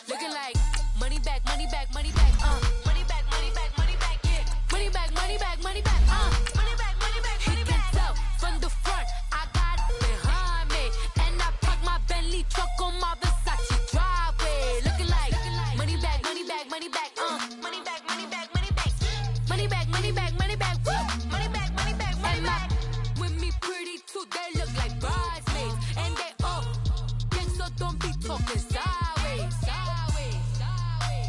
looking like money back, money back, money back, money back, money back, money back, yeah, money back, money back, money back, money back, money back, money back. He can tell from the front, I got it behind me, and I park my Bentley truck on my Versace driveway, looking like money back, money back, money back, money back, money back, money back, money back, money back, money back, money back, money back, money back. With me pretty too, they look like bridesmaids, and they all gang, so don't be talking sideways, sideways, sideways.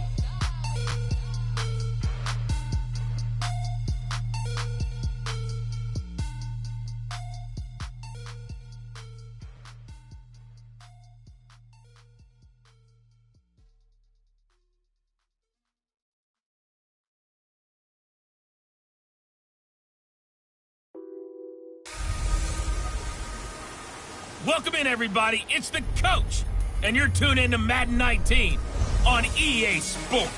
Welcome in, everybody. It's the coach, and you're tuned in to Madden 19 on EA Sports.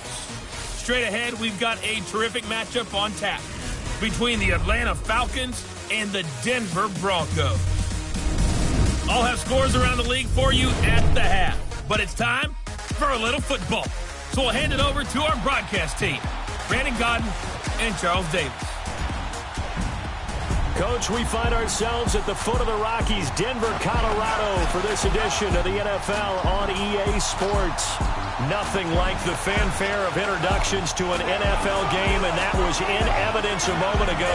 Straight ahead, we've got a terrific matchup on tap between the Atlanta Falcons and the Denver Broncos. I'll have scores around the league for you at the half, but it's time for a little football. So we'll hand it over to our broadcast team, Brandon Godden and Charles Davis. Coach, we find ourselves at the foot of the Rockies, Denver, Colorado, for this edition of the NFL on EA Sports. Nothing like the fanfare of introductions to an NFL game, and that was in evidence a moment ago.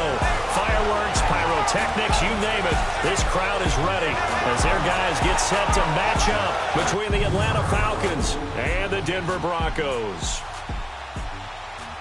Fireworks, pyrotechnics, you name it. This crowd is ready as their guys get set to match up between the Atlanta Falcons and the Denver Broncos.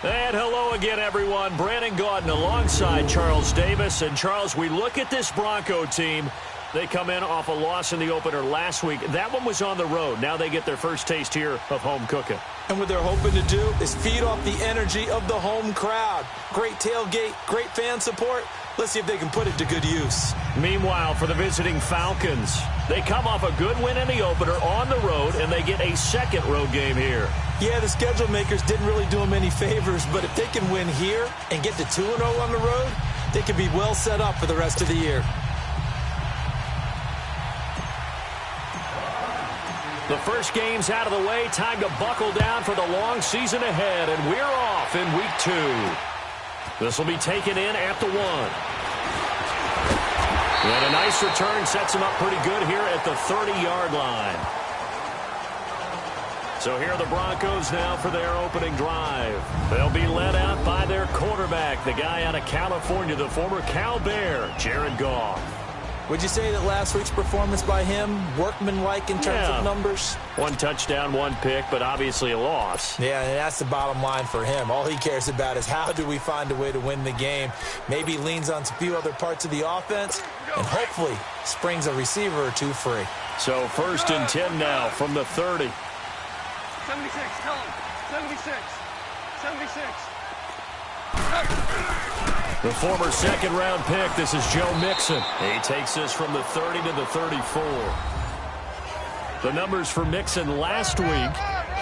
And hello again, everyone. Brandon Gaudin alongside Charles Davis. And, Charles, we look at this Bronco team. They come in off a loss in the opener last week. That one was on the road. Now they get their first taste here of home cooking. And what they're hoping to do is feed off the energy of the home crowd. Great tailgate, great fan support. Let's see if they can put it to good use. Meanwhile, for the visiting Falcons, they come off a good win in the opener on the road, and they get a second road game here. Yeah, the schedule makers didn't really do them any favors, but if they can win here and get to 2-0 on the road, they can be well set up for the rest of the year. The first game's out of the way. Time to buckle down for the long season ahead, and we're off in week 2. This will be taken in at the 1. And a nice return sets him up pretty good here at the 30-yard line. So here are the Broncos now for their opening drive. They'll be led out by their quarterback, the guy out of California, the former Cal Bear, Jared Goff. Would you say that last week's performance by him, workmanlike in terms of numbers? 1 touchdown, 1 pick, but obviously a loss. Yeah, and that's the bottom line for him. All he cares about is how do we find a way to win the game. Maybe leans on a few other parts of the offense, and hopefully springs a receiver or two free. So 1st and 10 now from the 30. 76, tell him. 76. 76. The former second-round pick, this is Joe Mixon. He takes this from the 30 to the 34. The numbers for Mixon last week,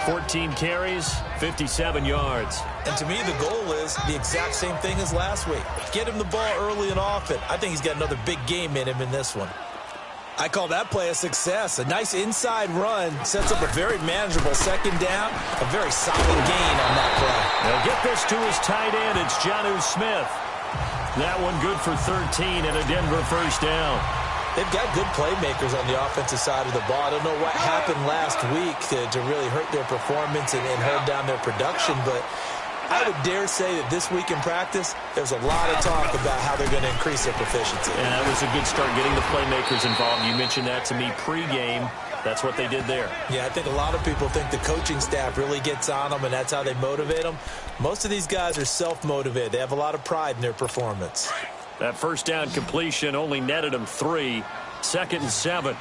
14 carries, 57 yards. And to me, the goal is the exact same thing as last week. Get him the ball early and often. I think he's got another big game in him in this one. I call that play a success. A nice inside run sets up a very manageable second down, a very solid gain on that play. They'll get this to his tight end. It's Jonnu Smith. That one good for 13 and a Denver first down. They've got good playmakers on the offensive side of the ball. I don't know what happened last week to really hurt their performance and hold down their production, but I would dare say that this week in practice, there's a lot of talk about how they're going to increase their proficiency. And that was a good start, getting the playmakers involved. You mentioned that to me pregame. That's what they did there. Yeah, I think a lot of people think the coaching staff really gets on them, and that's how they motivate them. Most of these guys are self-motivated. They have a lot of pride in their performance. That first down completion only netted them 3. 2nd and 7.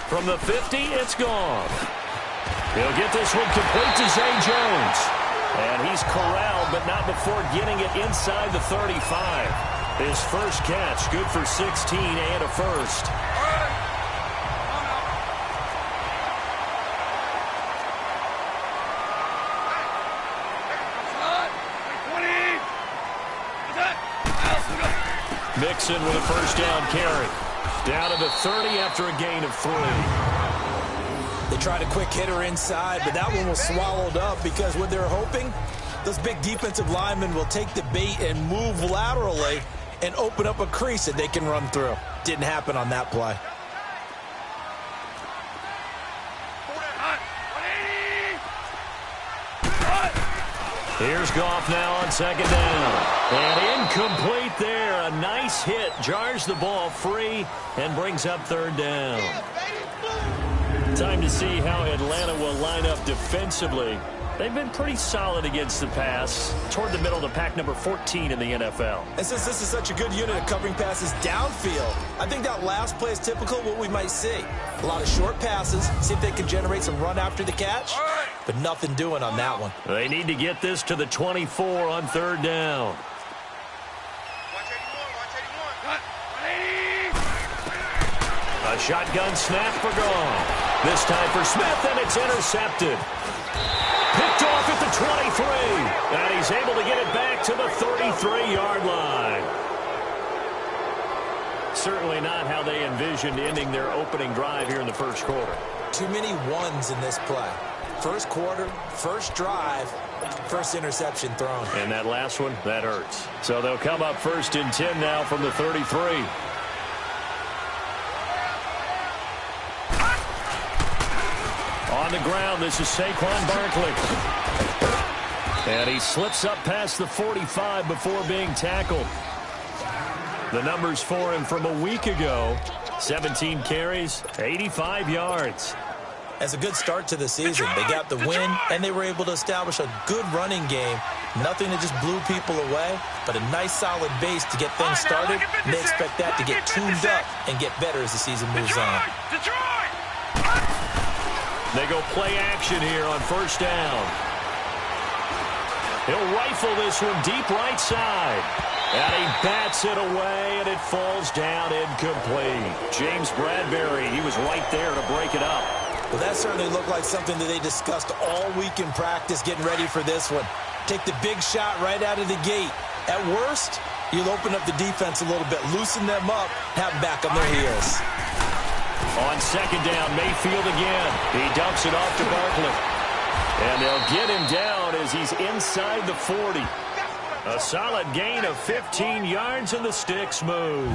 From the 50, it's gone. He'll get this one complete to Zay Jones. And he's corralled, but not before getting it inside the 35. His first catch, good for 16 and a first. Mixon with a first down carry. Down to the 30 after a gain of 3. They tried a quick hitter inside, but that one was swallowed up because what they're hoping, those big defensive linemen will take the bait and move laterally and open up a crease that they can run through. Didn't happen on that play. Here's Goff now on second down. And incomplete there. A nice hit. Jars the ball free and brings up third down. Time to see how Atlanta will line up defensively. They've been pretty solid against the pass. Toward the middle of the pack, number 14 in the NFL. And since this is such a good unit of covering passes downfield, I think that last play is typical of what we might see. A lot of short passes, see if they can generate some run after the catch, but nothing doing on that one. They need to get this to the 24 on third down. A shotgun snap for Goff. This time for Smith, and it's intercepted. Picked off at the 23, and he's able to get it back to the 33-yard line. Certainly not how they envisioned ending their opening drive here in the first quarter. Too many ones in this play. First quarter, first drive, first interception thrown. And that last one, that hurts. So they'll come up first and 10 now from the 33. On the ground, this is Saquon Barkley. And he slips up past the 45 before being tackled. The numbers for him from a week ago, 17 carries, 85 yards. As a good start to the season, they got the win, and they were able to establish a good running game. Nothing that just blew people away, but a nice solid base to get things started, and they expect that to get tuned up and get better as the season moves on. They go play action here on first down. He'll rifle this one deep right side. And he bats it away, and it falls down incomplete. James Bradbury, he was right there to break it up. Well, that certainly looked like something that they discussed all week in practice getting ready for this one. Take the big shot right out of the gate. At worst, you'll open up the defense a little bit, loosen them up, have them back on their heels. On second down, Mayfield again. He dumps it off to Barkley. And they'll get him down as he's inside the 40. A solid gain of 15 yards, and the sticks move.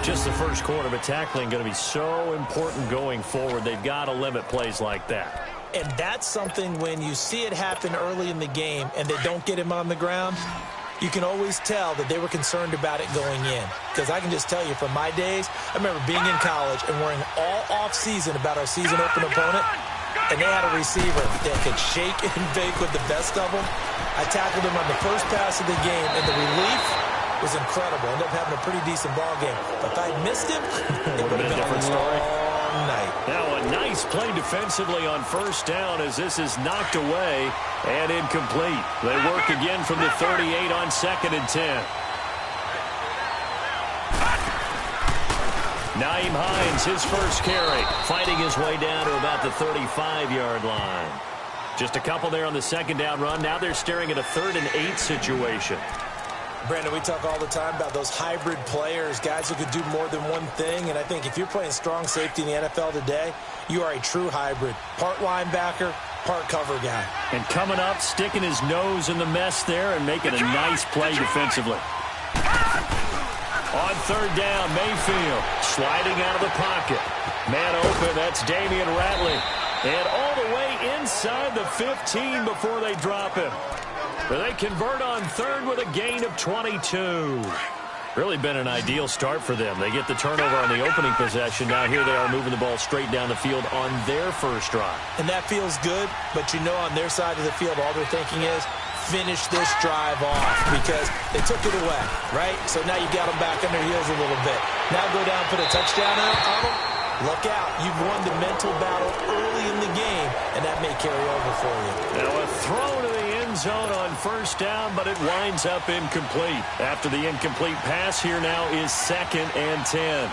Just the first quarter, but tackling going to be so important going forward. They've got to limit plays like that. And that's something when you see it happen early in the game and they don't get him on the ground, you can always tell that they were concerned about it going in. Because I can just tell you from my days, I remember being in college and worrying all off-season about our season open opponent, and they had a receiver that could shake and bake with the best of them. I tackled him on the first pass of the game, and the relief was incredible. Ended up having a pretty decent ball game. But if I had missed him, it would have been a different story. Night. Now a nice play defensively on first down as this is knocked away and incomplete. They work again from the 38 on second and 10. Nyheim Hines, his first carry, fighting his way down to about the 35-yard line. Just a couple there on the second down run. Now they're staring at a 3rd and 8 situation. Brandon, we talk all the time about those hybrid players, guys who could do more than one thing. And I think if you're playing strong safety in the NFL today, you are a true hybrid. Part linebacker, part cover guy. And coming up, sticking his nose in the mess there and making a nice play defensively. On third down, Mayfield sliding out of the pocket. Man open, that's Damian Ratley. And all the way inside the 15 before they drop him. But they convert on third with a gain of 22. Really been an ideal start for them. They get the turnover on the opening possession. Now here they are moving the ball straight down the field on their first drive. And that feels good, but you know on their side of the field all they're thinking is finish this drive off because they took it away, right? So now you got them back on their heels a little bit. Now go down, put a touchdown on them. Look out. You've won the mental battle early in the game, and that may carry over for you. Now a throw to the end zone on first down, but it winds up incomplete. After the incomplete pass, here now is 2nd and 10.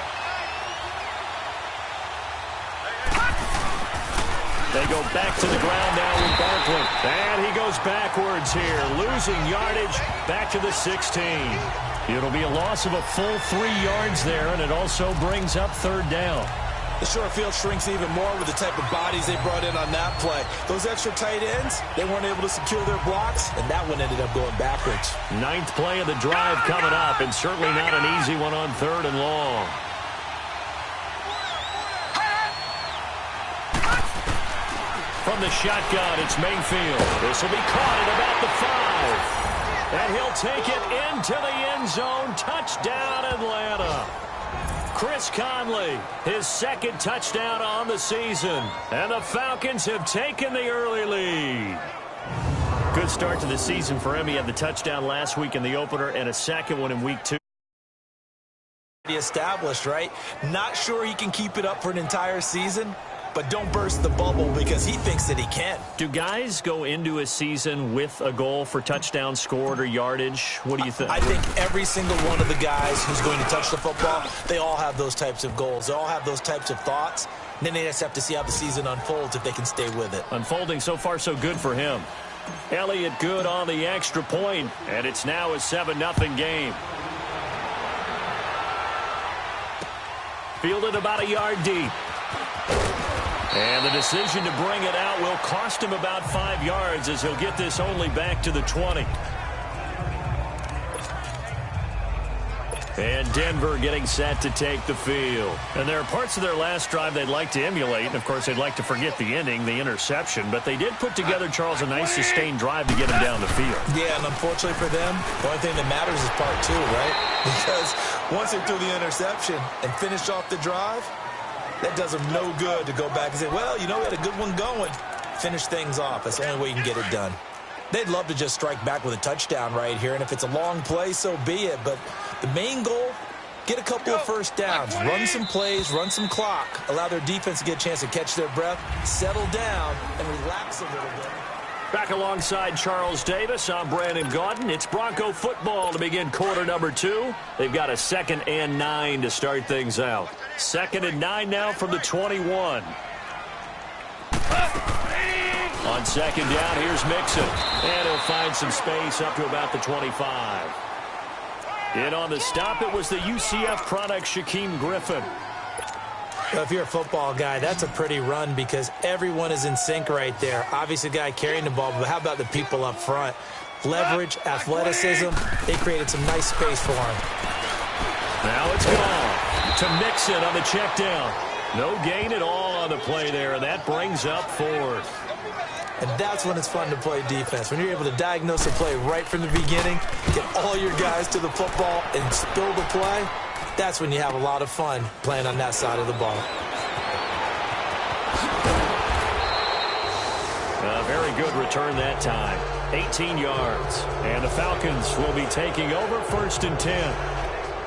They go back to the ground now with Barkley. And he goes backwards here, losing yardage back to the 16. It'll be a loss of a full 3 yards there, and it also brings up 3rd down. The short field shrinks even more with the type of bodies they brought in on that play. Those extra tight ends, they weren't able to secure their blocks, and that one ended up going backwards. 9th play of the drive coming up, and certainly not an easy one on 3rd and long. From the shotgun, it's Mayfield. This will be caught at about the 5. And he'll take it into the end zone. Touchdown, Atlanta. Chris Conley, his 2nd touchdown on the season. And the Falcons have taken the early lead. Good start to the season for him. He had the touchdown last week in the opener and a 2nd one in week 2. Established, right? Not sure he can keep it up for an entire season, but don't burst the bubble because he thinks that he can. Do guys go into a season with a goal for touchdown scored or yardage? What do you think? I think every single one of the guys who's going to touch the football, they all have those types of goals. They all have those types of thoughts. And then they just have to see how the season unfolds if they can stay with it. Unfolding so far so good for him. Elliott good on the extra point, and it's now a 7-0 game. Fielded about a yard deep. And the decision to bring it out will cost him about 5 yards as he'll get this only back to the 20. And Denver getting set to take the field. And there are parts of their last drive they'd like to emulate. And, of course, they'd like to forget the ending, the interception. But they did put together, Charles, a nice sustained drive to get him down the field. Yeah, and unfortunately for them, the only thing that matters is part 2, right? Because once they threw the interception and finished off the drive, that does them no good to go back and say, well, you know, we had a good one going. Finish things off. That's the only way you can get it done. They'd love to just strike back with a touchdown right here, and if it's a long play, so be it. But the main goal, get a couple of first downs, run some plays, run some clock, allow their defense to get a chance to catch their breath, settle down, and relax a little bit. Back alongside Charles Davis, I'm Brandon Gaudin. It's Bronco football to begin quarter number 2. They've got a 2nd and 9 to start things out. 2nd and 9 now from the 21. On 2nd down, here's Mixon. And he'll find some space up to about the 25. In on the stop, it was the UCF product, Shaquem Griffin. Well, if you're a football guy, that's a pretty run because everyone is in sync right there. Obviously, the guy carrying the ball, but how about the people up front? Leverage, athleticism, they created some nice space for him. Now it's gone to Mixon on the check down. No gain at all on the play there, and that brings up 4th. And that's when it's fun to play defense. When you're able to diagnose a play right from the beginning, get all your guys to the football and spill the play, that's when you have a lot of fun playing on that side of the ball. A very good return that time. 18 yards. And the Falcons will be taking over 1st and 10.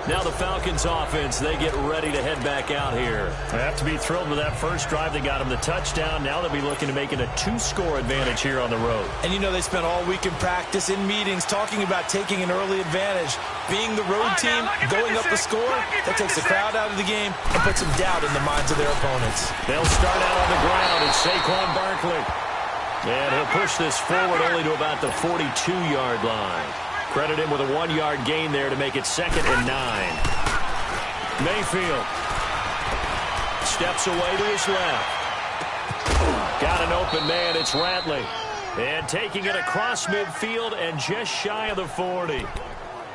Now the Falcons offense, they get ready to head back out here. They have to be thrilled with that first drive. They got them the touchdown. Now they'll be looking to make it a 2-score advantage here on the road. And you know they spent all week in practice, in meetings, talking about taking an early advantage. Being the road team, going up a score, that takes the crowd out of the game and puts some doubt in the minds of their opponents. They'll start out on the ground. It's Saquon Barkley. And he'll push this forward only to about the 42-yard line. Credit him with a 1-yard gain there to make it 2nd and 9. Mayfield steps away to his left. Got an open man. It's Ratley. And taking it across midfield and just shy of the 40.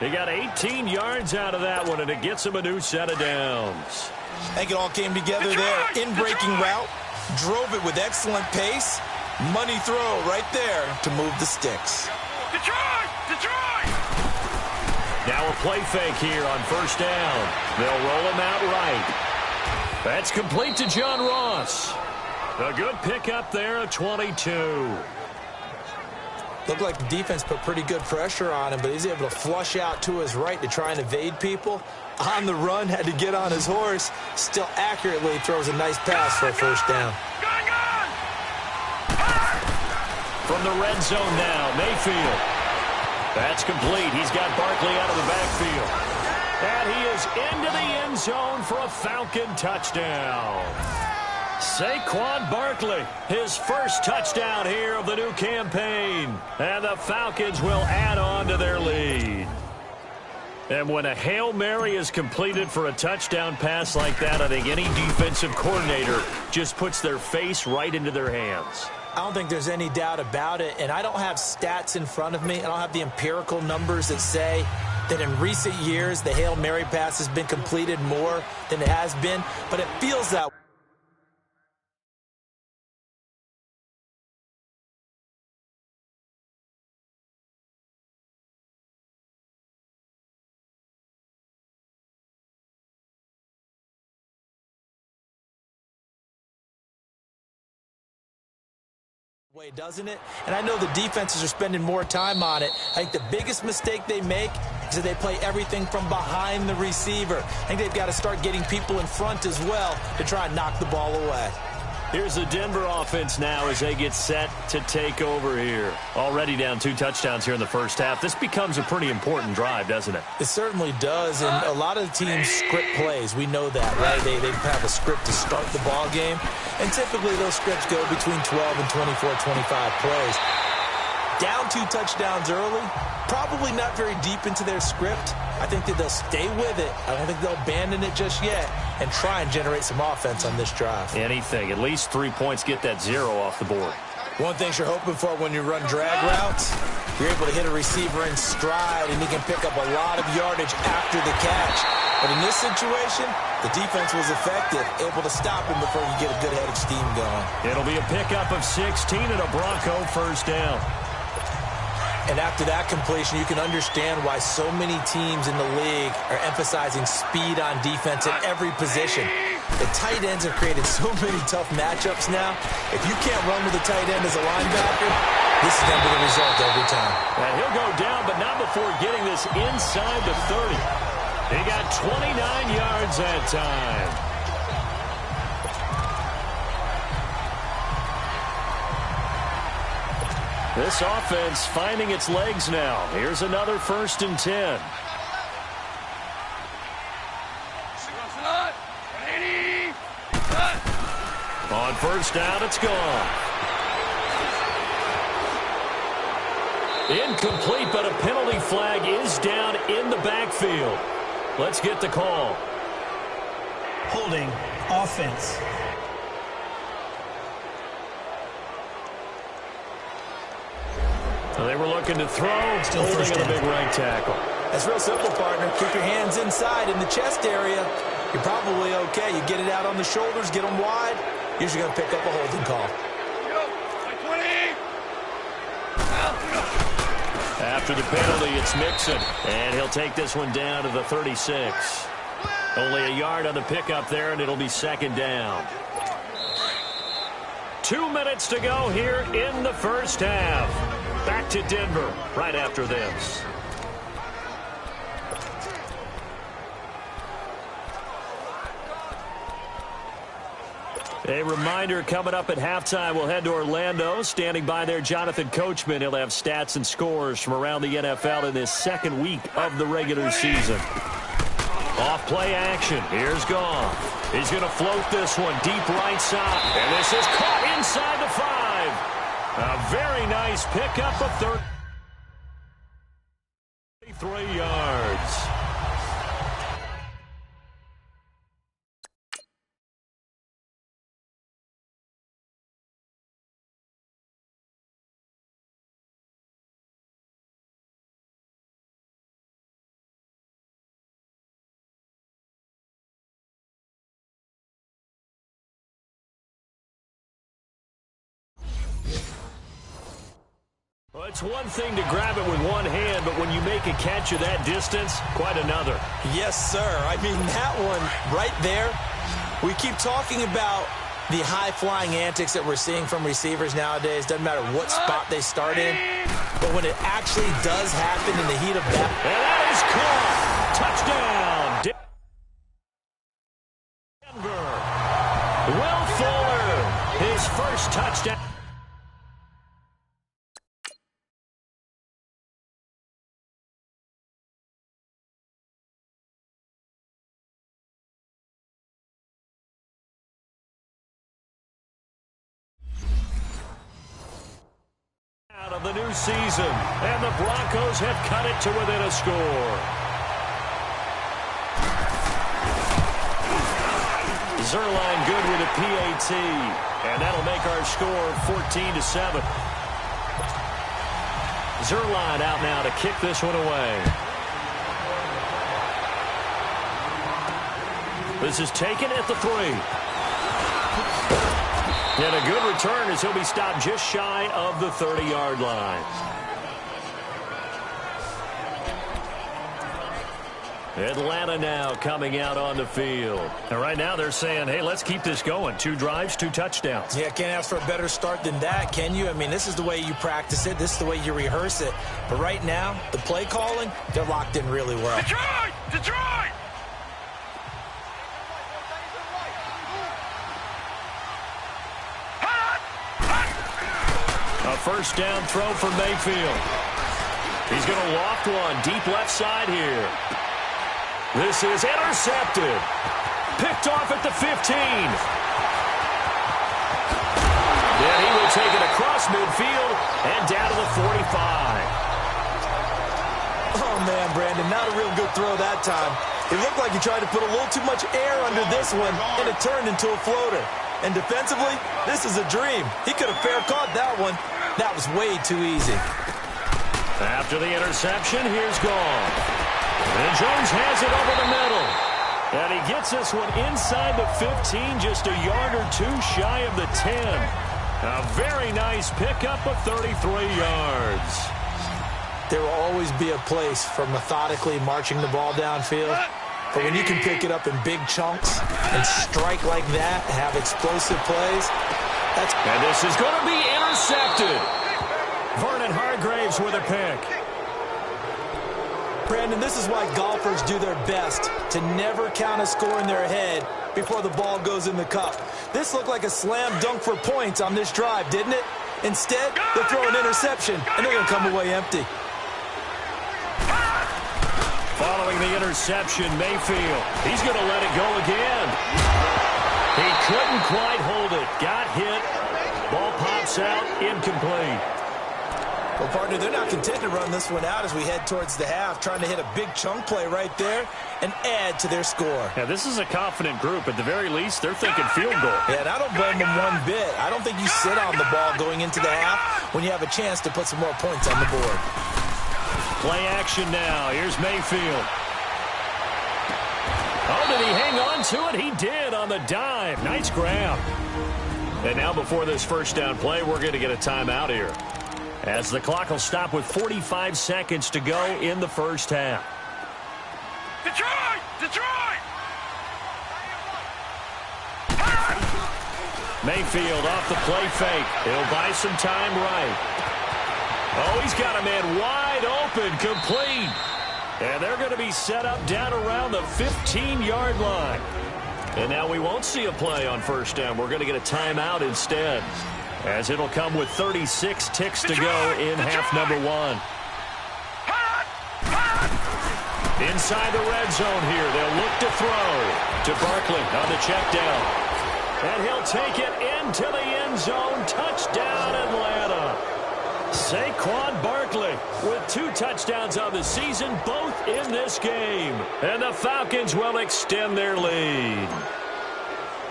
They got 18 yards out of that one, and it gets them a new set of downs. I think it all came together there. In-breaking route. Drove it with excellent pace. Money throw right there to move the sticks. Now a play fake here on 1st down. They'll roll him out right. That's complete to John Ross. A good pickup there of 22. Looked like the defense put pretty good pressure on him, but he's able to flush out to his right to try and evade people. On the run, had to get on his horse. Still accurately throws a nice pass for a 1st down. From the red zone now, Mayfield. That's complete. He's got Barkley out of the backfield. And he is into the end zone for a Falcon touchdown. Saquon Barkley, his first touchdown here of the new campaign. And the Falcons will add on to their lead. And when a Hail Mary is completed for a touchdown pass like that, I think any defensive coordinator just puts their face right into their hands. I don't think there's any doubt about it, and I don't have stats in front of me. I don't have the empirical numbers that say that in recent years the Hail Mary pass has been completed more than it has been, but it feels that way. Doesn't it? And I know the defenses are spending more time on it. I think the biggest mistake they make is that they play everything from behind the receiver. I think they've got to start getting people in front as well to try and knock the ball away. Here's the Denver offense now as they get set to take over here. Already down 2 touchdowns here in the first half. This becomes a pretty important drive, doesn't it? It certainly does, and a lot of the teams script plays. We know that, right? They have a script to start the ball game, and typically those scripts go between 12 and 24, 25 plays. Down 2 touchdowns early, probably not very deep into their script. I think that they'll stay with it. I don't think they'll abandon it just yet and try and generate some offense on this drive. Anything. At least 3 points, get that 0 off the board. One thing you're hoping for when you run drag routes, you're able to hit a receiver in stride, and he can pick up a lot of yardage after the catch. But in this situation, the defense was effective, able to stop him before you get a good head of steam going. It'll be a pickup of 16 and a Bronco first down. And after that completion, you can understand why so many teams in the league are emphasizing speed on defense at every position. The tight ends have created so many tough matchups now. If you can't run with a tight end as a linebacker, this is going to be the result every time. And he'll go down, but not before getting this inside the 30. He got 29 yards that time. This offense finding its legs now. Here's another 1st and 10. On first down, it's gone. Incomplete, but a penalty flag is down in the backfield. Let's get the call. Holding offense. So they were looking to throw, still holding on a big right tackle. That's real simple, partner. Keep your hands inside in the chest area. You're probably okay. You get it out on the shoulders, get them wide. Usually going to pick up a holding call. After the penalty, it's Mixon, and he'll take this one down to the 36. Only a yard on the pickup there, and it'll be 2nd down. 2 minutes to go here in the first half. Back to Denver right after this. A reminder, coming up at halftime, we'll head to Orlando. Standing by there, Jonathan Coachman. He'll have stats and scores from around the NFL in this 2nd week of the regular season. Off-play action. Here's Goff. He's going to float this one deep right side. And this is caught inside the 5. A very nice pickup of 33 yards. Well, it's one thing to grab it with one hand, but when you make a catch of that distance, quite another. Yes, sir. I mean, that one right there, we keep talking about the high-flying antics that we're seeing from receivers nowadays. Doesn't matter what spot they start in. But when it actually does happen in the heat of battle. And that is caught. Touchdown. Denver. Will Fuller, his first touchdown. Of the new season, and the Broncos have cut it to within a score. Zerline good with a PAT. And that'll make our score 14-7. Zerline out now to kick this one away. This is taken at the 3. And a good return as he'll be stopped just shy of the 30-yard line. Atlanta now coming out on the field. And right now they're saying, hey, let's keep this going. 2 drives, 2 touchdowns. Yeah, can't ask for a better start than that, can you? I mean, this is the way you practice it. This is the way you rehearse it. But right now, the play calling, they're locked in really well. Detroit! Detroit! A first down throw for Mayfield. He's going to loft one deep left side here. This is intercepted. Picked off at the 15. Then he will take it across midfield and down to the 45. Oh, man, Brandon, not a real good throw that time. It looked like he tried to put a little too much air under this one, and it turned into a floater. And defensively, this is a dream. He could have fair caught that one. That was way too easy. After the interception, here's Gall. And Jones has it over the middle. And he gets this one inside the 15, just a yard or 2 shy of the 10. A very nice pickup of 33 yards. There will always be a place for methodically marching the ball downfield. But when you can pick it up in big chunks and strike like that, have explosive plays, that's... And this is going to be intercepted. Vernon Hargraves with a pick. Brandon, this is why golfers do their best to never count a score in their head before the ball goes in the cup. This looked like a slam dunk for points on this drive, didn't it? Instead, they'll throw an interception, and they're going to come away empty. Following the interception, Mayfield. He's going to let it go again. He couldn't quite hold it. Got hit. Ball pops out. Incomplete. Well, partner, they're not content to run this one out as we head towards the half, trying to hit a big chunk play right there and add to their score. Yeah, this is a confident group. At the very least, they're thinking field goal. Yeah, and I don't blame them one bit. I don't think you sit on the ball going into the half when you have a chance to put some more points on the board. Play action now. Here's Mayfield. Oh, did he hang on to it? He did on the dive. Nice grab. And now before this first down play, we're going to get a timeout here, as the clock will stop with 45 seconds to go in the first half. Detroit! Detroit! Mayfield off the play fake. He'll buy some time right. Oh, he's got a man wide open, complete. And they're going to be set up down around the 15-yard line. And now we won't see a play on first down. We're going to get a timeout instead, as it'll come with 36 ticks to go in half number 1. Inside the red zone here, they'll look to throw to Barkley on the check down. And he'll take it into the end zone. Touchdown, Atlanta. Saquon Barkley with 2 touchdowns on the season, both in this game. And the Falcons will extend their lead.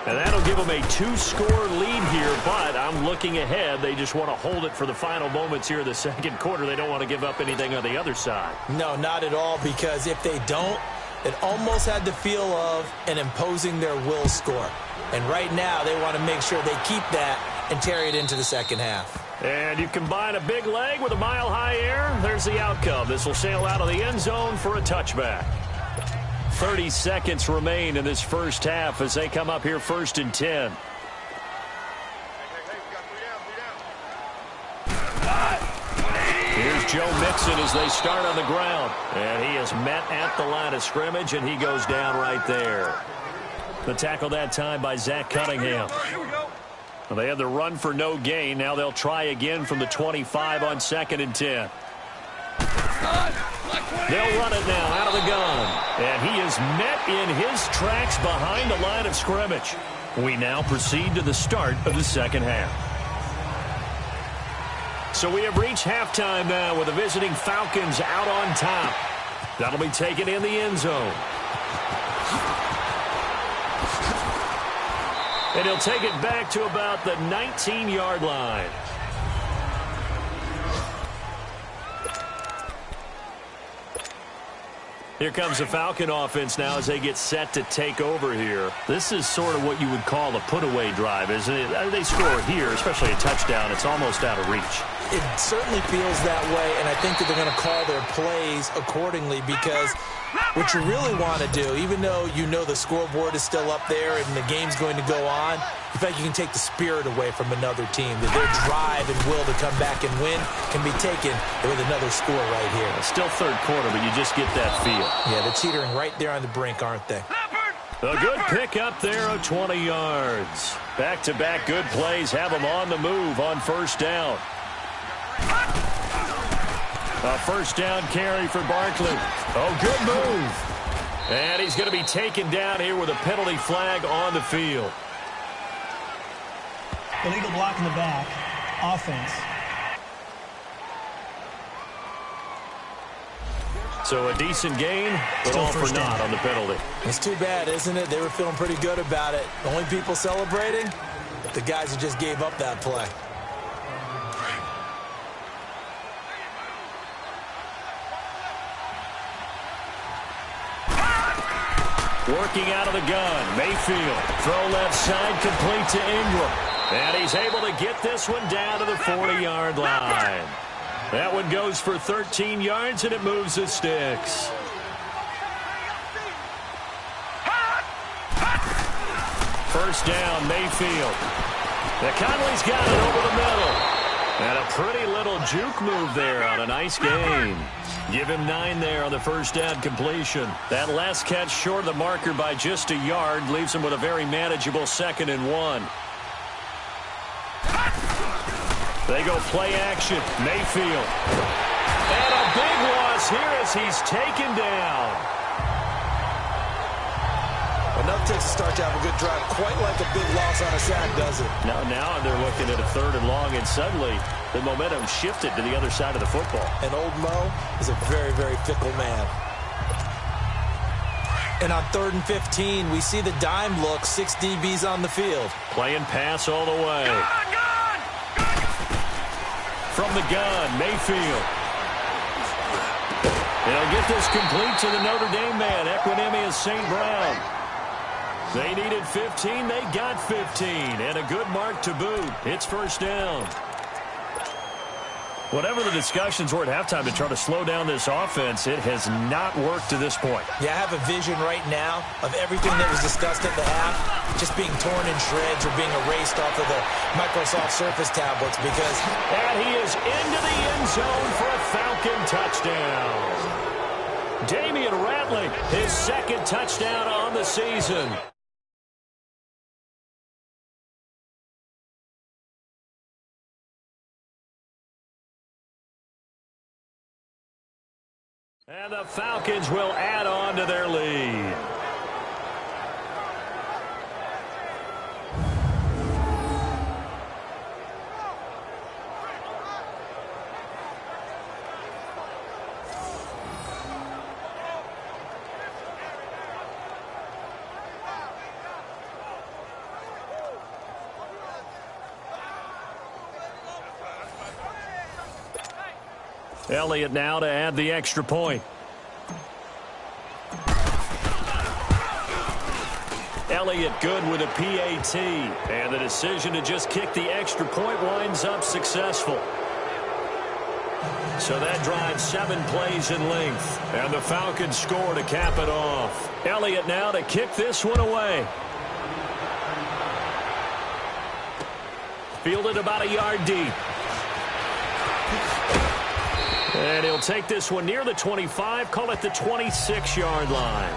And that'll give them a 2-score lead here, but I'm looking ahead. They just want to hold it for the final moments here in the second quarter. They don't want to give up anything on the other side. No, not at all, because if they don't, it almost had the feel of an imposing their will score. And right now, they want to make sure they keep that and carry it into the second half. And you combine a big leg with a mile-high air, there's the outcome. This will sail out of the end zone for a touchback. 30 seconds remain in this first half as they come up here 1st and 10. Here's Joe Mixon as they start on the ground. And he is met at the line of scrimmage, and he goes down right there. The tackle that time by Zach Cunningham. Well, they had the run for no gain. Now they'll try again from the 25 on 2nd and 10. They'll run it now out of the gun. And he is met in his tracks behind the line of scrimmage. We now proceed to the start of the second half. So we have reached halftime now with the visiting Falcons out on top. That'll be taken in the end zone. And he'll take it back to about the 19-yard line. Here comes the Falcon offense now as they get set to take over here. This is sort of what you would call a put-away drive, isn't it? They score here, especially a touchdown. It's almost out of reach. It certainly feels that way, and I think that they're going to call their plays accordingly because what you really want to do, even though you know the scoreboard is still up there and the game's going to go on, you feel like you can take the spirit away from another team, that their drive and will to come back and win can be taken with another score right here. It's still third quarter, but you just get that feel. Yeah, they're teetering right there on the brink, aren't they? A good pick up there of 20 yards. Back-to-back good plays have them on the move on first down. A first down carry for Barkley. Oh, good move. And he's going to be taken down here with a penalty flag on the field. Illegal block in the back. Offense. So a decent gain, but Still all for first naught down on the penalty. It's too bad, isn't it? They were feeling pretty good about it. The only people celebrating, the guys who just gave up that play. Working out of the gun, Mayfield. Throw left side, complete to Ingram. And he's able to get this one down to the 40-yard line. That one goes for 13 yards, and it moves the sticks. First down, Mayfield. Now Conley's got it over the middle. And a pretty little juke move there on a nice gain. Give him 9 there on the first down completion. That last catch short of the marker by just a yard leaves him with a very manageable 2nd and 1. They go play action. Mayfield. And a big loss here as he's taken down. Enough takes to start to have a good drive. Quite like a big loss on a sack, does it? Now they're looking at a 3rd and long, and suddenly the momentum shifted to the other side of the football. And old Mo is a very, very fickle man. And on 3rd and 15, we see the dime look, 6 DBs on the field. Playing pass all the way. From the gun, Mayfield. They'll get this complete to the Notre Dame man, Equinemius St. Brown. They needed 15. They got 15. And a good mark to boot. It's first down. Whatever the discussions were at halftime to try to slow down this offense, it has not worked to this point. Yeah, I have a vision right now of everything that was discussed at the half just being torn in shreds or being erased off of the Microsoft Surface tablets because... And he is into the end zone for a Falcon touchdown. Damian Rattling, his 2nd touchdown on the season. And the Falcons will add on to their lead. Elliott now to add the extra point. Elliott good with a PAT. And the decision to just kick the extra point winds up successful. So that drives 7 plays in length. And the Falcons score to cap it off. Elliott now to kick this one away. Fielded about a yard deep. And he'll take this one near the 25, call it the 26-yard line.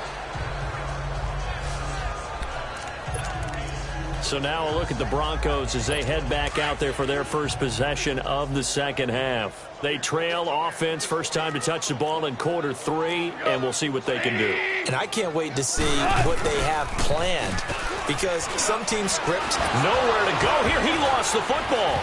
So now a look at the Broncos as they head back out there for their first possession of the second half. They trail offense, first time to touch the ball in quarter 3, and we'll see what they can do. And I can't wait to see what they have planned because some teams script. Nowhere to go here. He lost the football.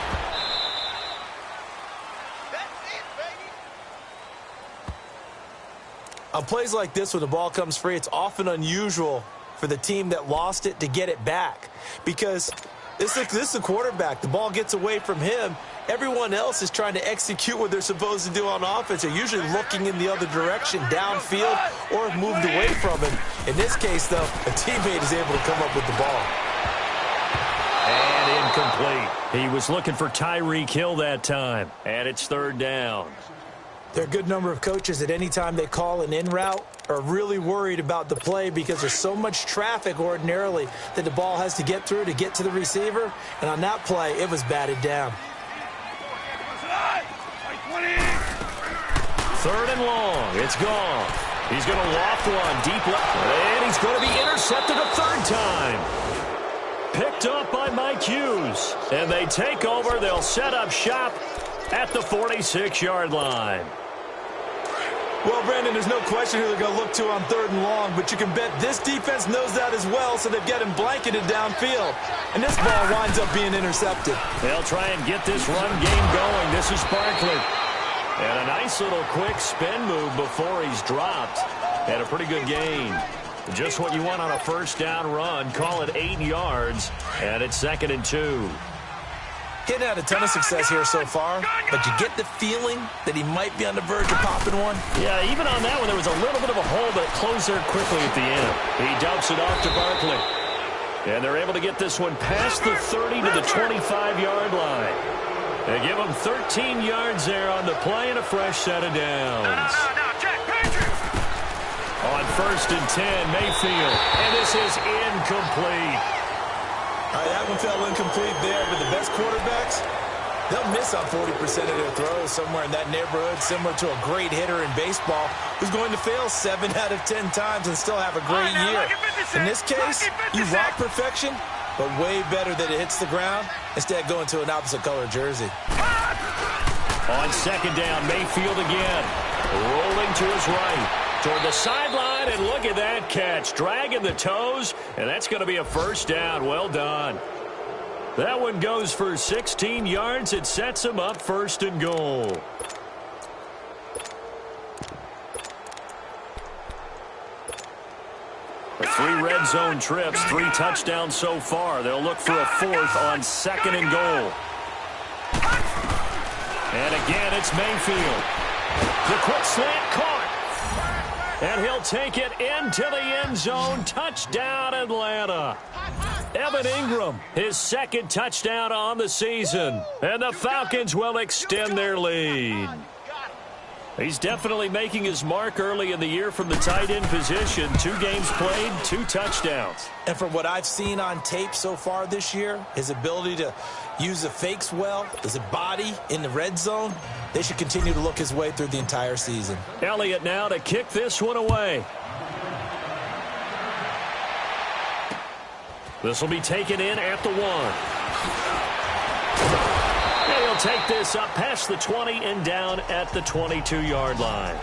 On plays like this where the ball comes free, it's often unusual for the team that lost it to get it back. Because this is a quarterback. The ball gets away from him. Everyone else is trying to execute what they're supposed to do on offense. They're usually looking in the other direction, downfield, or have moved away from him. In this case, though, a teammate is able to come up with the ball. And incomplete. He was looking for Tyreek Hill that time. And it's third down. There are a good number of coaches that any time they call an in route are really worried about the play because there's so much traffic ordinarily that the ball has to get through to get to the receiver. And on that play, it was batted down. Third and long. It's gone. He's going to loft one deep left. And he's going to be intercepted a third time. Picked up by Mike Hughes. And they take over. They'll set up shop at the 46-yard line. Well, Brandon, there's no question who they're going to look to on third and long, but you can bet this defense knows that as well, so they've got him blanketed downfield. And this ball winds up being intercepted. They'll try and get this run game going. This is Barkley. And a nice little quick spin move before he's dropped. And a pretty good gain. Just what you want on a first down run. Call it 8 yards, and it's 2nd and 2. He's had a ton of success here so far, but you get the feeling that he might be on the verge of popping one. Yeah, even on that one, there was a little bit of a hole, but it closed there quickly at the end. He dumps it off to Barkley. And they're able to get this one past the 30 to the 25-yard line. They give him 13 yards there on the play and a fresh set of downs. On 1st and 10, Mayfield. And this is incomplete. All right, that one fell incomplete there, but the best quarterbacks, they'll miss on 40% of their throws somewhere in that neighborhood, similar to a great hitter in baseball who's going to fail 7 out of 10 times and still have a great year. In this case, you want perfection, but way better that it hits the ground instead of going to an opposite color jersey. On 2nd down, Mayfield again, rolling to his right. Toward the sideline, and look at that catch. Dragging the toes, and that's going to be a first down. Well done. That one goes for 16 yards. It sets him up 1st and goal. The 3 red zone trips, 3 touchdowns so far. They'll look for a 4th on 2nd and goal. And again, it's Mayfield. The quick slant caught. And he'll take it into the end zone. Touchdown, Atlanta. Evan Ingram, his 2nd touchdown on the season. And the Falcons will extend their lead. He's definitely making his mark early in the year from the tight end position. 2 games played, 2 touchdowns. And from what I've seen on tape so far this year, his ability to use the fakes well, his body in the red zone, they should continue to look his way through the entire season. Elliott now to kick this one away. This will be taken in at the 1. He'll take this up past the 20 and down at the 22-yard line.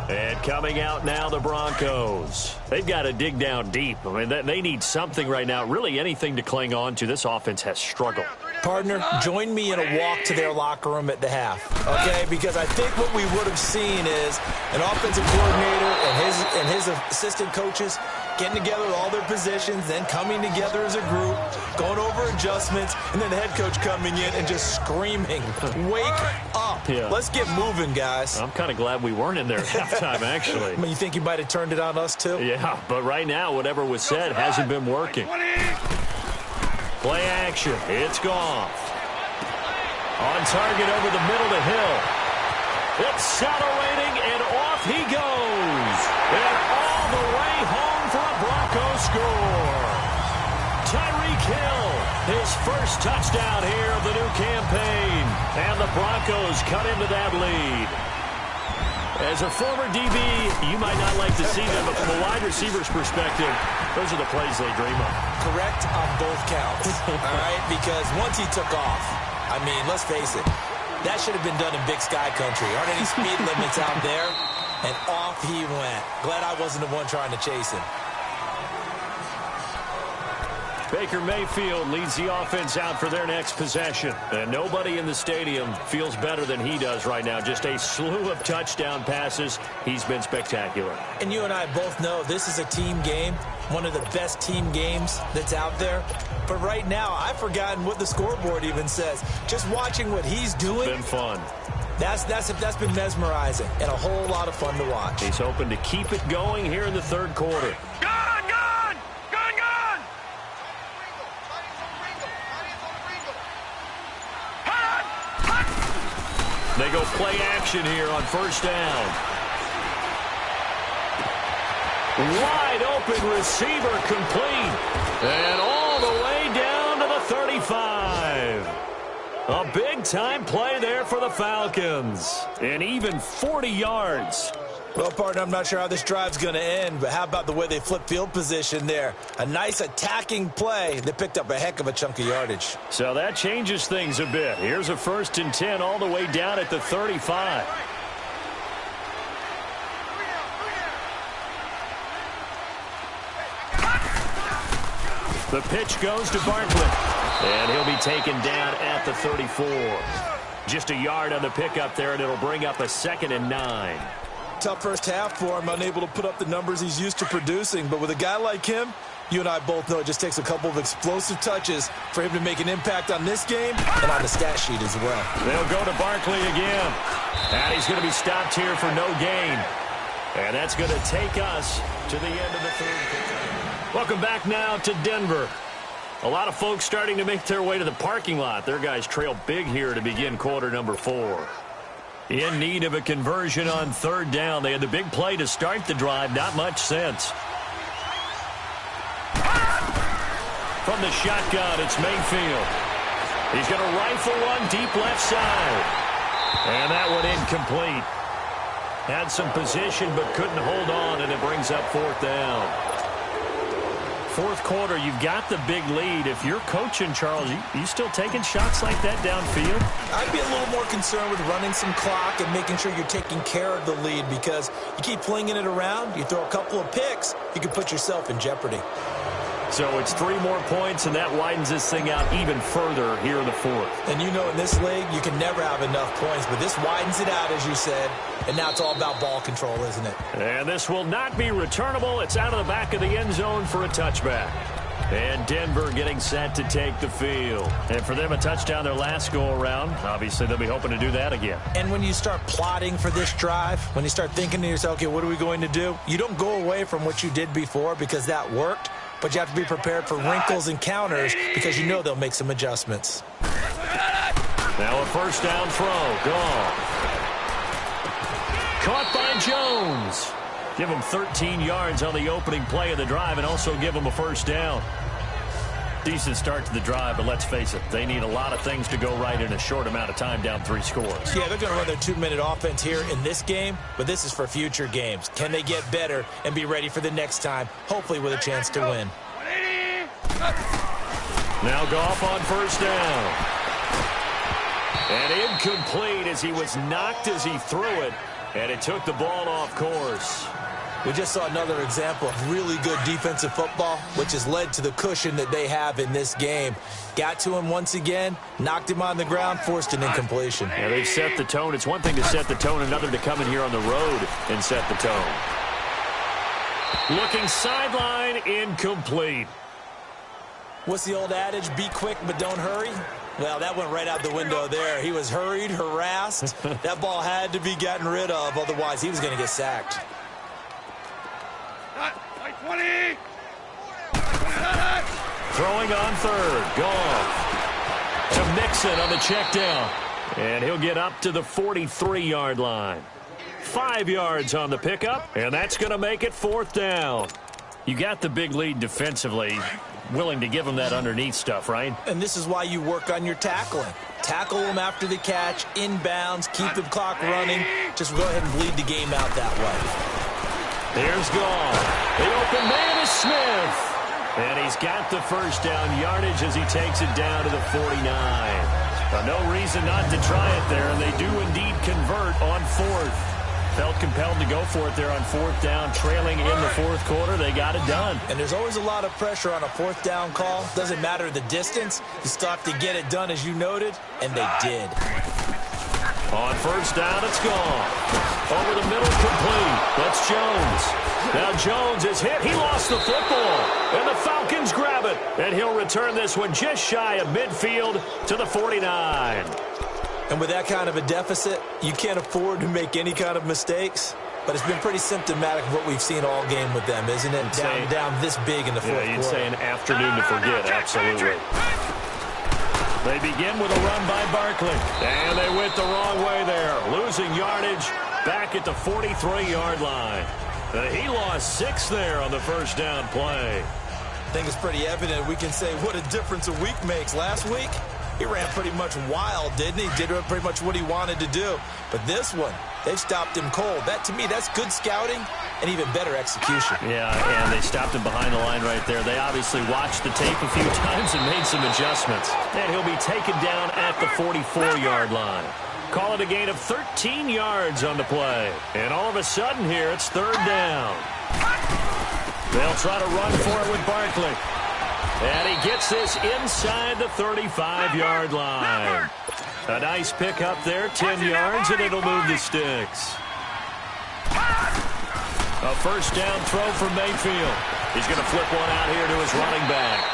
And coming out now, the Broncos. They've got to dig down deep. I mean, they need something right now, really anything to cling on to. This offense has struggled. Partner, join me in a walk to their locker room at the half, okay? Because I think what we would have seen is an offensive coordinator and his assistant coaches getting together with all their positions, then coming together as a group, going over adjustments, and then the head coach coming in and just screaming, wake up. Yeah. Let's get moving, guys. I'm kind of glad we weren't in there at halftime, actually. I mean, you think you might have turned it on us, too? Yeah, but right now, whatever was said hasn't been working. Play action. It's gone. On target over the middle to Hill. Accelerating, and off he goes. And all the way home for a Broncos score. Tyreek Hill, his first touchdown here of the new campaign. And the Broncos cut into that lead. As a former DB, you might not like to see them, but from a wide receiver's perspective, those are the plays they dream of. Correct on both counts, all right? Because once he took off, I mean, let's face it, that should have been done in Big Sky Country. Aren't any speed limits out there? And off he went. Glad I wasn't the one trying to chase him. Baker Mayfield leads the offense out for their next possession. And nobody in the stadium feels better than he does right now. Just a slew of touchdown passes. He's been spectacular. And you and I both know this is a team game, one of the best team games that's out there. But right now, I've forgotten what the scoreboard even says. Just watching what he's doing. It's been fun. That's been mesmerizing and a whole lot of fun to watch. He's hoping to keep it going here in the third quarter. They go play action here on first down. Wide open receiver complete. And all the way down to the 35. A big-time play there for the Falcons. And even 40 yards. Well, partner, I'm not sure how this drive's going to end, but how about the way they flip field position there? A nice attacking play. They picked up a heck of a chunk of yardage. So that changes things a bit. Here's a 1st and 10 all the way down at the 35. The pitch goes to Barkley. And he'll be taken down at the 34. Just a yard on the pickup there, and it'll bring up a 2nd and 9. Tough first half for him, unable to put up the numbers he's used to producing. But with a guy like him, you and I both know it just takes a couple of explosive touches for him to make an impact on this game and on the stat sheet as well. They'll go to Barkley again. And he's going to be stopped here for no gain. And that's going to take us to the end of the third quarter. Welcome back now to Denver. A lot of folks starting to make their way to the parking lot. Their guys trail big here to begin quarter number 4. In need of a conversion on 3rd down. They had the big play to start the drive. Not much sense. From the shotgun, it's Mayfield. He's going to rifle one deep left side. And that one incomplete. Had some position but couldn't hold on, and it brings up 4th down. 4th quarter, you've got the big lead. If you're coaching, Charles, you still taking shots like that downfield? I'd be a little more concerned with running some clock and making sure you're taking care of the lead, because you keep flinging it around, you throw a couple of picks, you can put yourself in jeopardy. So it's 3 more points, and that widens this thing out even further here in the 4th. And you know in this league, you can never have enough points, but this widens it out, as you said, and now it's all about ball control, isn't it? And this will not be returnable. It's out of the back of the end zone for a touchback. And Denver getting set to take the field. And for them, a touchdown their last go-around. Obviously, they'll be hoping to do that again. And when you start plotting for this drive, when you start thinking to yourself, okay, what are we going to do? You don't go away from what you did before because that worked. But you have to be prepared for wrinkles and counters because you know they'll make some adjustments. Now a 1st down throw. Gone. Caught by Jones. Give him 13 yards on the opening play of the drive and also give him a 1st down. Decent start to the drive, but let's face it, they need a lot of things to go right in a short amount of time, down 3 scores. Yeah, they're going to run their 2-minute offense here in this game, but this is for future games. Can they get better and be ready for the next time, hopefully with a chance to win? Now Goff on 1st down. And incomplete as he was knocked as he threw it, and it took the ball off course. We just saw another example of really good defensive football, which has led to the cushion that they have in this game. Got to him once again, knocked him on the ground, forced an incompletion. Yeah, they've set the tone. It's one thing to set the tone, another to come in here on the road and set the tone. Looking sideline, incomplete. What's the old adage? Be quick, but don't hurry. Well, that went right out the window there. He was hurried, harassed. That ball had to be gotten rid of, otherwise he was going to get sacked. 20. Throwing on 3rd. Goff to Mixon on the check down. And he'll get up to the 43-yard line. 5 yards on the pickup, and that's going to make it 4th down. You got the big lead defensively. Willing to give them that underneath stuff, right? And this is why you work on your tackling. Tackle them after the catch, inbounds, keep the clock running. Just go ahead and bleed the game out that way. Here's Goff. The open man is Smith. And he's got the 1st down yardage as he takes it down to the 49. No reason not to try it there, and they do indeed convert on 4th. Felt compelled to go for it there on fourth down, trailing in the fourth quarter. They got it done. And there's always a lot of pressure on a fourth down call. Doesn't matter the distance. You still have to get it done, as you noted, and they did. On first down, it's gone. Over the middle, complete. That's Jones. Now Jones is hit. He lost the football. And the Falcons grab it. And he'll return this one just shy of midfield to the 49. And with that kind of a deficit, you can't afford to make any kind of mistakes. But it's been pretty symptomatic of what we've seen all game with them, isn't it? Down this big in the fourth quarter. Yeah, you'd say an afternoon to forget, absolutely. They begin with a run by Barkley. And they went the wrong way there. Losing yardage back at the 43-yard line. He lost 6 there on the first down play. I think it's pretty evident we can say what a difference a week makes. Last week, he ran pretty much wild, didn't he? Did pretty much what he wanted to do. But this one, they've stopped him cold. That, to me, that's good scouting and even better execution. Yeah, and they stopped him behind the line right there. They obviously watched the tape a few times and made some adjustments. And he'll be taken down at the 44-yard line. Call it a gain of 13 yards on the play. And all of a sudden here, it's third down. They'll try to run for it with Barkley. And he gets this inside the 35-yard line. A nice pickup there, 10 yards, and it'll move the sticks. A first down throw for Mayfield. He's going to flip one out here to his running back.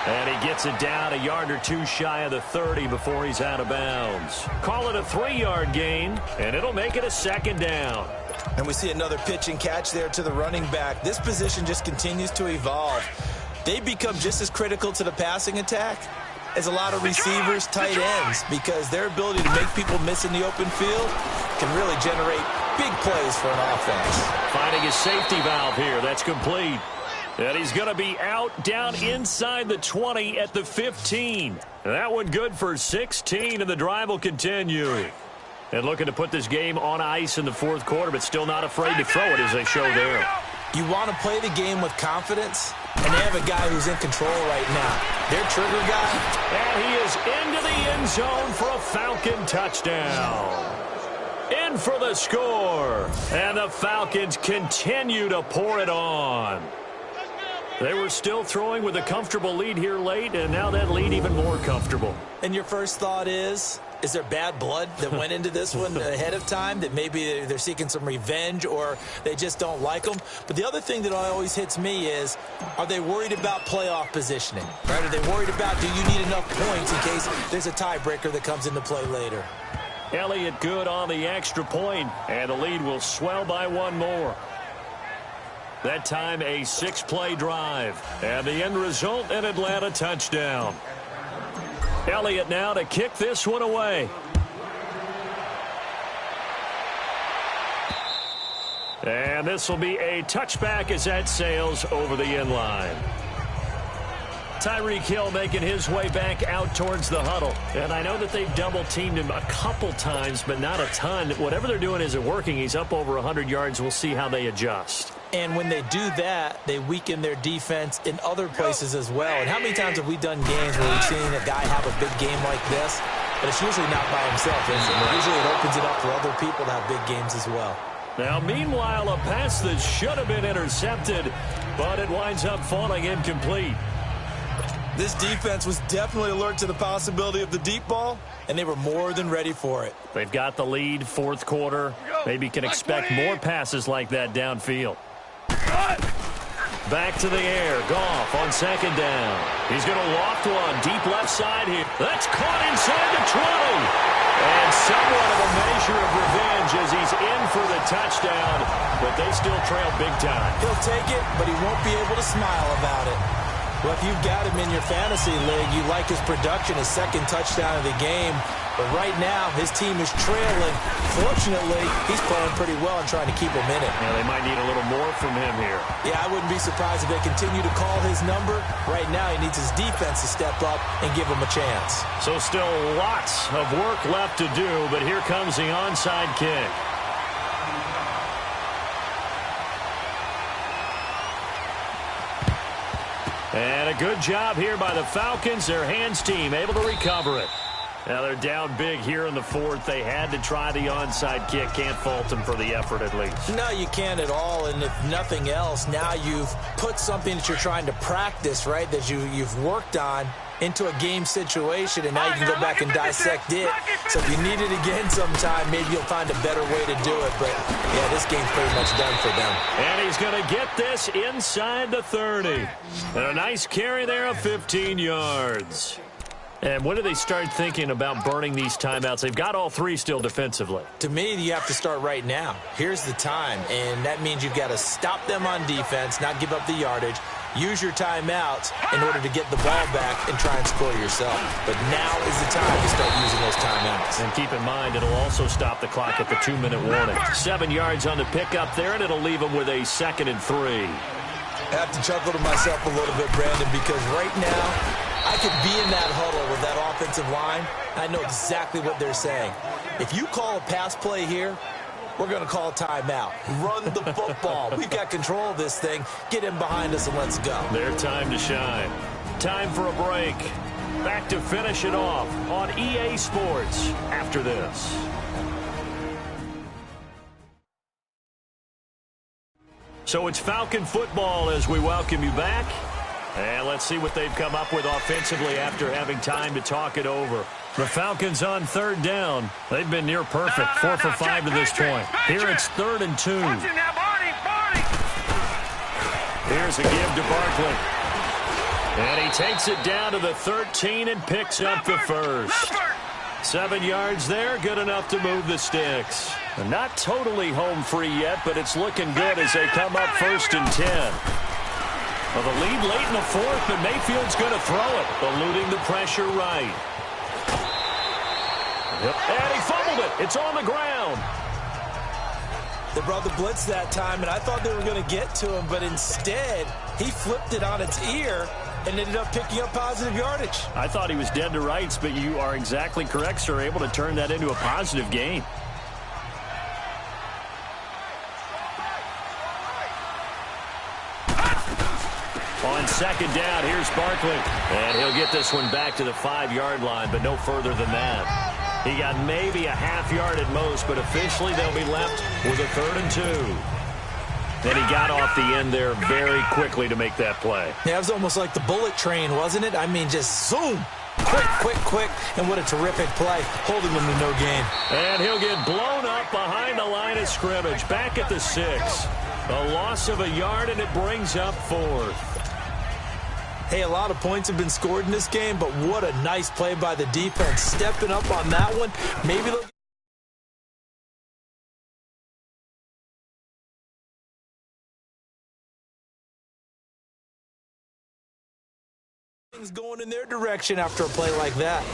And he gets it down a yard or two shy of the 30 before he's out of bounds. Call it a 3-yard gain, and it'll make it a second down. And we see another pitch and catch there to the running back. This position just continues to evolve. They become just as critical to the passing attack as a lot of receivers, tight ends, because their ability to make people miss in the open field can really generate big plays for an offense. Finding his safety valve here. That's complete. And he's going to be out down inside the 20 at the 15. That one good for 16, and the drive will continue. And looking to put this game on ice in the fourth quarter, but still not afraid to throw it as they show there. You want to play the game with confidence, and they have a guy who's in control right now. Their trigger guy. And he is into the end zone for a Falcon touchdown. In for the score. And the Falcons continue to pour it on. They were still throwing with a comfortable lead here late, and now that lead even more comfortable. And your first thought is there bad blood that went into this one ahead of time, that maybe they're seeking some revenge or they just don't like them? But the other thing that always hits me is, are they worried about playoff positioning? Right? Are they worried about, do you need enough points in case there's a tiebreaker that comes into play later? Elliott good on the extra point, and the lead will swell by one more. That time a 6-play drive, and the end result, an Atlanta touchdown. Elliott now to kick this one away. And this will be a touchback as that sails over the end line. Tyreek Hill making his way back out towards the huddle. And I know that they've double-teamed him a couple times, but not a ton. Whatever they're doing isn't working. He's up over 100 yards. We'll see how they adjust. And when they do that, they weaken their defense in other places as well. And how many times have we done games where we've seen a guy have a big game like this? But it's usually not by himself, is it? Usually it opens it up for other people to have big games as well. Now, meanwhile, a pass that should have been intercepted, but it winds up falling incomplete. This defense was definitely alert to the possibility of the deep ball, and they were more than ready for it. They've got the lead, fourth quarter. Maybe can expect more passes like that downfield. Back to the air. Goff on second down. He's going to loft one deep left side here. That's caught inside the 20. And somewhat of a measure of revenge as he's in for the touchdown, but they still trail big time. He'll take it, but he won't be able to smile about it. Well, if you've got him in your fantasy league, you like his production, his second touchdown of the game. But right now, his team is trailing. Fortunately, he's playing pretty well and trying to keep him in it. Yeah, they might need a little more from him here. Yeah, I wouldn't be surprised if they continue to call his number. Right now, he needs his defense to step up and give him a chance. So still lots of work left to do, but here comes the onside kick. And a good job here by the Falcons. Their hands team able to recover it. Now they're down big here in the fourth. They had to try the onside kick. Can't fault them for the effort at least. No, you can't at all. And if nothing else, now you've put something that you're trying to practice, right, that you've worked on into a game situation, and now you can go back and dissect it. So if you need it again sometime, maybe you'll find a better way to do it. But, yeah, this game's pretty much done for them. And he's going to get this inside the 30. And a nice carry there of 15 yards. And when do they start thinking about burning these timeouts? They've got all three still defensively. To me, you have to start right now. Here's the time, and that means you've got to stop them on defense, not give up the yardage, use your timeouts in order to get the ball back and try and score yourself. But now is the time to start using those timeouts. And keep in mind, it'll also stop the clock at the 2-minute warning. 7 yards on the pickup there, and it'll leave them with a 2nd and 3. I have to chuckle to myself a little bit, Brandon, because right now I could be in that huddle with that offensive line. I know exactly what they're saying. If you call a pass play here, we're going to call a timeout. Run the football. We've got control of this thing. Get in behind us and let's go. Their time to shine. Time for a break. Back to finish it off on EA Sports after this. So it's Falcon football as we welcome you back. And let's see what they've come up with offensively after having time to talk it over. The Falcons on 3rd down. They've been near perfect, 4 for 5 to this point. Here it's 3rd and 2. Here's a give to Barkley. And he takes it down to the 13 and picks up the first. 7 yards there, good enough to move the sticks. And not totally home free yet, but it's looking good as they come up 1st and 10. Well, the lead late in the fourth, but Mayfield's going to throw it, eluding the pressure right. Yep. And he fumbled it. It's on the ground. They brought the blitz that time, and I thought they were going to get to him, but instead he flipped it on its ear and ended up picking up positive yardage. I thought he was dead to rights, but you are exactly correct, sir, able to turn that into a positive gain. On 2nd down, here's Barkley. And he'll get this one back to the 5-yard line, but no further than that. He got maybe a half yard at most, but officially they'll be left with a 3rd and 2. Then he got off the end there very quickly to make that play. Yeah, it was almost like the bullet train, wasn't it? I mean, just zoom. Quick. And what a terrific play, holding them to no gain. And he'll get blown up behind the line of scrimmage, back at the 6. A loss of a yard, and it brings up 4th. Hey, a lot of points have been scored in this game, but what a nice play by the defense. Stepping up on that one. Maybe they'll things going in their direction after a play like that.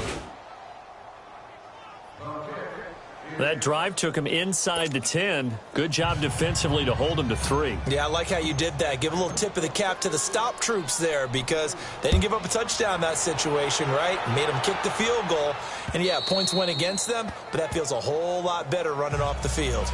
That drive took him inside the 10. Good job defensively to hold him to 3. Yeah, I like how you did that. Give a little tip of the cap to the stop troops there because they didn't give up a touchdown in that situation, right? Made them kick the field goal. And, yeah, points went against them, but that feels a whole lot better running off the field.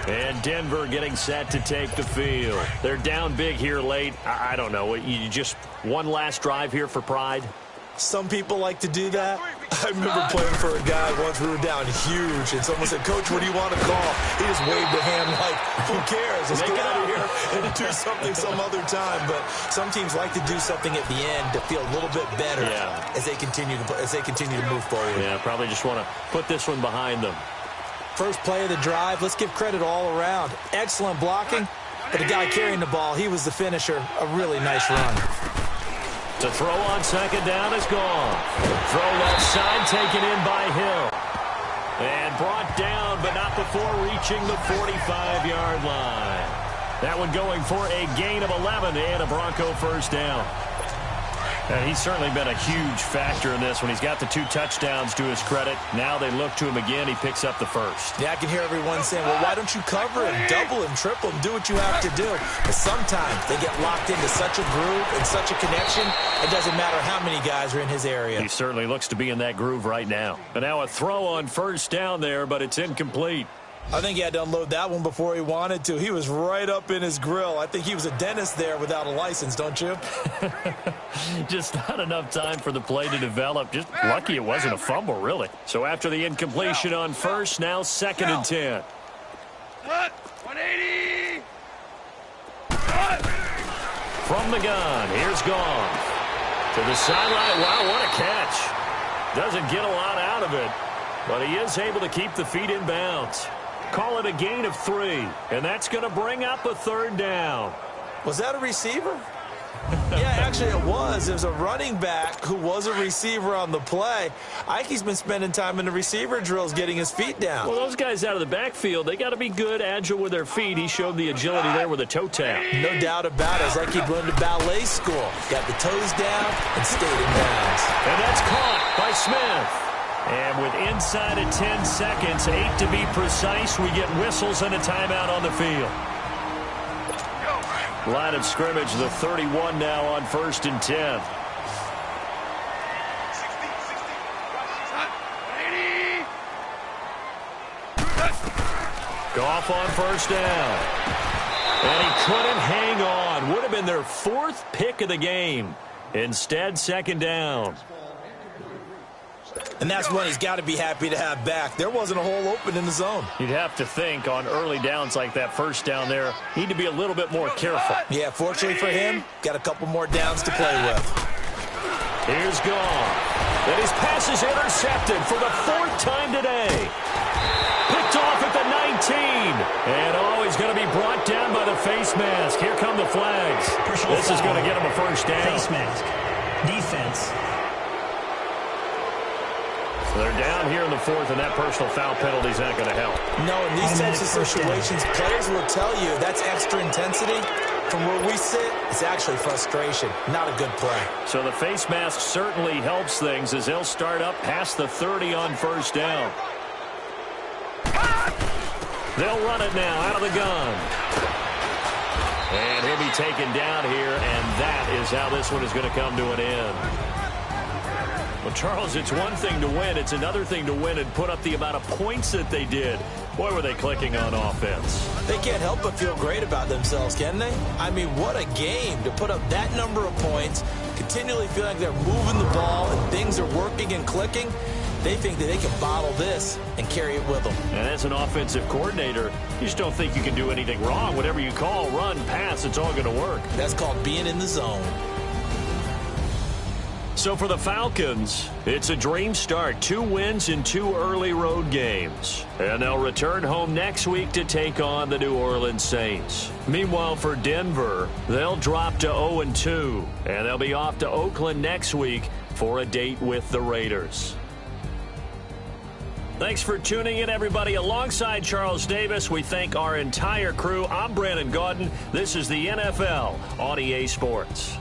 And Denver getting set to take the field. They're down big here late. I don't know. You just one last drive here for pride? Some people like to do that. I remember playing for a guy once. We were down huge, and someone said, "Coach, what do you want to call?" He just waved a hand like, "Who cares? Let's get out of here and do something some other time." But some teams like to do something at the end to feel a little bit better as they continue to move forward. Yeah, probably just want to put this one behind them. First play of the drive. Let's give credit all around. Excellent blocking, but the guy carrying the ball, he was the finisher. A really nice run. The throw on 2nd down is gone. Throw left side taken in by Hill. And brought down, but not before reaching the 45-yard line. That one going for a gain of 11 and a Bronco 1st down. And he's certainly been a huge factor in this one. He's got the 2 touchdowns to his credit. Now they look to him again. He picks up the 1st. Yeah, I can hear everyone saying, well, why don't you cover him, double him, triple him, do what you have to do. But sometimes they get locked into such a groove and such a connection, it doesn't matter how many guys are in his area. He certainly looks to be in that groove right now. And now a throw on 1st down there, but it's incomplete. I think he had to unload that one before he wanted to. He was right up in his grill. I think he was a dentist there without a license, don't you? Just not enough time for the play to develop. Just lucky it wasn't a fumble, really. So after the incompletion on first, now 2nd and 10. 180. From the gun, here's Goff. To the sideline. Wow, what a catch. Doesn't get a lot out of it, but he is able to keep the feet in bounds. Call it a gain of 3, and that's going to bring up a 3rd down. Was that a receiver? Yeah, actually it was. There's a running back who was a receiver on the play. Ike's been spending time in the receiver drills getting his feet down. Well, those guys out of the backfield, they got to be good, agile with their feet. He showed the agility there with a toe tap. No doubt about it. It's like he'd gone to ballet school. Got the toes down and stayed in bounds. And that's caught by Smith. And with inside of 10 seconds, 8 to be precise, we get whistles and a timeout on the field. Line of scrimmage, the 31 now on 1st and 10. 60. Goff on 1st down. And he couldn't hang on. Would have been their 4th pick of the game. Instead, 2nd down. And that's one he's got to be happy to have back. There wasn't a hole open in the zone. You'd have to think on early downs like that 1st down there, need to be a little bit more careful. Yeah, fortunately for him, got a couple more downs to play with. Here's Goff. And his pass is intercepted for the 4th time today. Picked off at the 19. And he's going to be brought down by the face mask. Here come the flags. This is going to get him a 1st down. Face mask. Defense. So they're down here in the 4th, and that personal foul penalty is not going to help. No, in these types of situations, players will tell you that's extra intensity. From where we sit, it's actually frustration. Not a good play. So the face mask certainly helps things as they'll start up past the 30 on 1st down. They'll run it now out of the gun. And he'll be taken down here, and that is how this one is going to come to an end. Well, Charles, it's one thing to win. It's another thing to win and put up the amount of points that they did. Boy, were they clicking on offense. They can't help but feel great about themselves, can they? I mean, what a game to put up that number of points, continually feel like they're moving the ball and things are working and clicking. They think that they can bottle this and carry it with them. And as an offensive coordinator, you just don't think you can do anything wrong. Whatever you call, run, pass, it's all going to work. That's called being in the zone. So for the Falcons, it's a dream start. 2 wins in 2 early road games. And they'll return home next week to take on the New Orleans Saints. Meanwhile, for Denver, they'll drop to 0-2. And they'll be off to Oakland next week for a date with the Raiders. Thanks for tuning in, everybody. Alongside Charles Davis, we thank our entire crew. I'm Brandon Gaudin. This is the NFL on EA Sports.